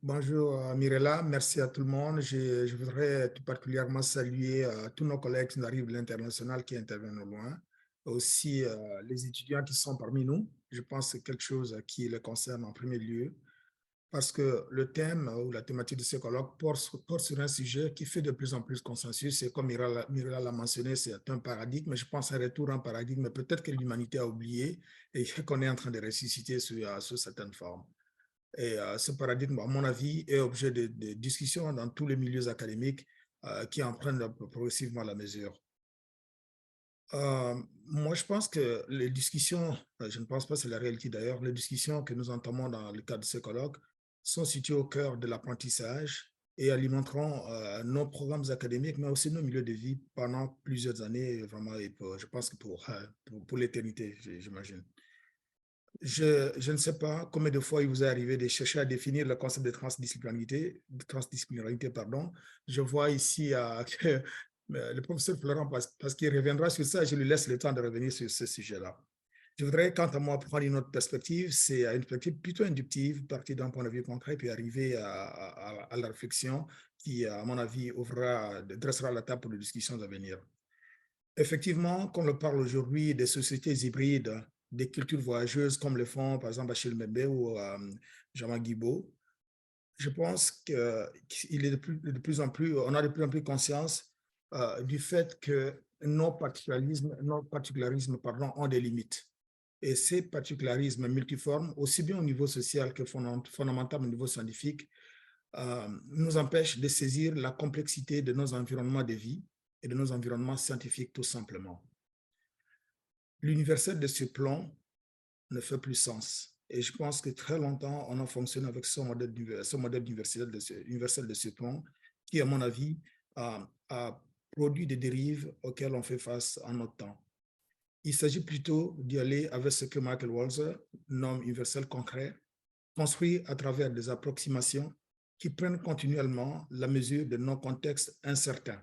Bonjour Mirella, merci à tout le monde. Je voudrais tout particulièrement saluer tous nos collègues qui nous arrivent de l'international qui interviennent au loin, aussi les étudiants qui sont parmi nous. Je pense que c'est quelque chose qui les concerne en premier lieu, parce que le thème ou la thématique de ce colloque porte sur un sujet qui fait de plus en plus consensus. Et comme Mirella l'a mentionné, c'est un paradigme. Je pense un retour en paradigme. Peut-être que l'humanité a oublié et qu'on est en train de ressusciter sous certaines formes. Et ce paradigme, à mon avis, est objet de discussions dans tous les milieux académiques qui en prennent progressivement la mesure. Moi, je pense que les discussions, je ne pense pas que c'est la réalité d'ailleurs, les discussions que nous entamons dans le cadre de ce colloque sont situées au cœur de l'apprentissage et alimenteront nos programmes académiques, mais aussi nos milieux de vie pendant plusieurs années, vraiment, et je pense que pour l'éternité, j'imagine. Je ne sais pas combien de fois il vous est arrivé de chercher à définir le concept de transdisciplinarité, pardon. Je vois ici que le professeur Florent, parce qu'il reviendra sur ça, je lui laisse le temps de revenir sur ce sujet-là. Je voudrais, quant à moi, prendre une autre perspective, c'est une perspective plutôt inductive, partir d'un point de vue concret, puis arriver à la réflexion qui, à mon avis, dressera la table pour les discussions à venir. Effectivement, quand on parle aujourd'hui des sociétés hybrides, des cultures voyageuses comme le font par exemple Achille Mbembe ou Jean Guibault, je pense qu'il est de plus en plus, on a de plus en plus conscience du fait que nos particularismes ont des limites. Et ces particularismes multiformes, aussi bien au niveau social que fondamental au niveau scientifique, nous empêchent de saisir la complexité de nos environnements de vie et de nos environnements scientifiques tout simplement. L'universel de ce plan ne fait plus sens. Et je pense que très longtemps, on a fonctionné avec ce modèle universel de ce plan qui, à mon avis, a produit des dérives auxquelles on fait face en notre temps. Il s'agit plutôt d'y aller avec ce que Michael Walzer nomme universel concret, construit à travers des approximations qui prennent continuellement la mesure de nos contextes incertains.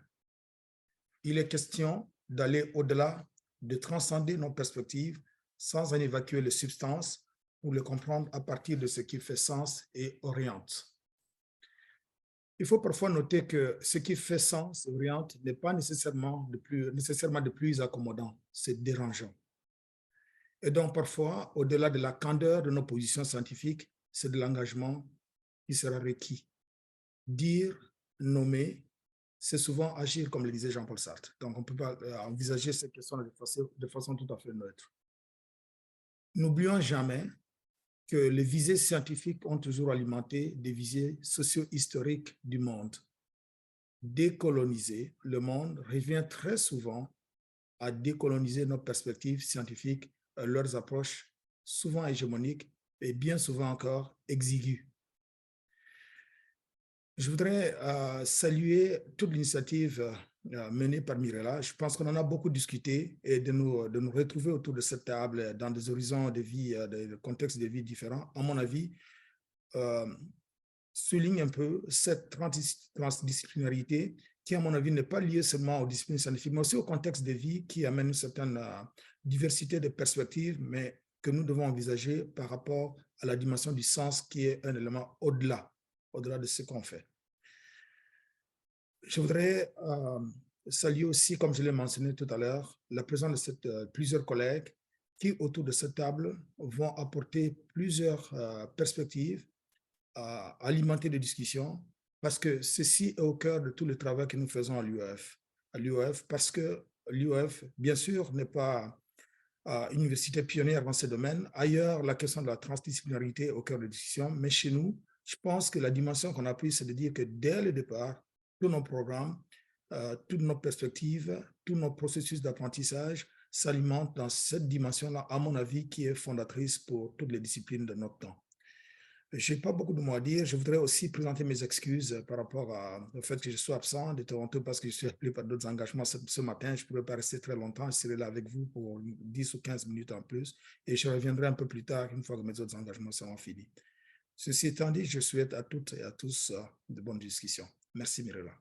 Il est question d'aller au-delà, de transcender nos perspectives sans en évacuer les substances pour les comprendre à partir de ce qui fait sens et oriente. Il faut parfois noter que ce qui fait sens et oriente n'est pas nécessairement de plus accommodant, c'est dérangeant. Et donc parfois, au-delà de la candeur de nos positions scientifiques, c'est de l'engagement qui sera requis. Dire, nommer, c'est souvent agir comme le disait Jean-Paul Sartre. Donc, on ne peut pas envisager cette question de façon tout à fait neutre. N'oublions jamais que les visées scientifiques ont toujours alimenté des visées socio-historiques du monde. Décoloniser le monde revient très souvent à décoloniser nos perspectives scientifiques, leurs approches souvent hégémoniques et bien souvent encore exiguës. Je voudrais saluer toute l'initiative menée par Mirella. Je pense qu'on en a beaucoup discuté et de nous retrouver autour de cette table dans des horizons de vie, des contextes de vie différents, à mon avis, souligne un peu cette transdisciplinarité qui, à mon avis, n'est pas liée seulement aux disciplines scientifiques, mais aussi au contexte de vie qui amène une certaine diversité de perspectives, mais que nous devons envisager par rapport à la dimension du sens qui est un élément au-delà de ce qu'on fait. Je voudrais saluer aussi, comme je l'ai mentionné tout à l'heure, la présence de plusieurs collègues qui, autour de cette table, vont apporter plusieurs perspectives, alimenter des discussions, parce que ceci est au cœur de tout le travail que nous faisons à l'UOF. Parce que l'UOF, bien sûr, n'est pas une université pionnière dans ce domaine. Ailleurs, la question de la transdisciplinarité est au cœur de la discussion, mais chez nous, je pense que la dimension qu'on a prise, c'est de dire que dès le départ, tous nos programmes, toutes nos perspectives, tous nos processus d'apprentissage s'alimentent dans cette dimension-là, à mon avis, qui est fondatrice pour toutes les disciplines de notre temps. Je n'ai pas beaucoup de mots à dire. Je voudrais aussi présenter mes excuses par rapport au fait que je sois absent de Toronto parce que je suis appelé par d'autres engagements ce matin. Je ne pourrais pas rester très longtemps. Je serai là avec vous pour 10 ou 15 minutes en plus et je reviendrai un peu plus tard une fois que mes autres engagements seront finis. Ceci étant dit, je souhaite à toutes et à tous de bonnes discussions. Merci, Mirella.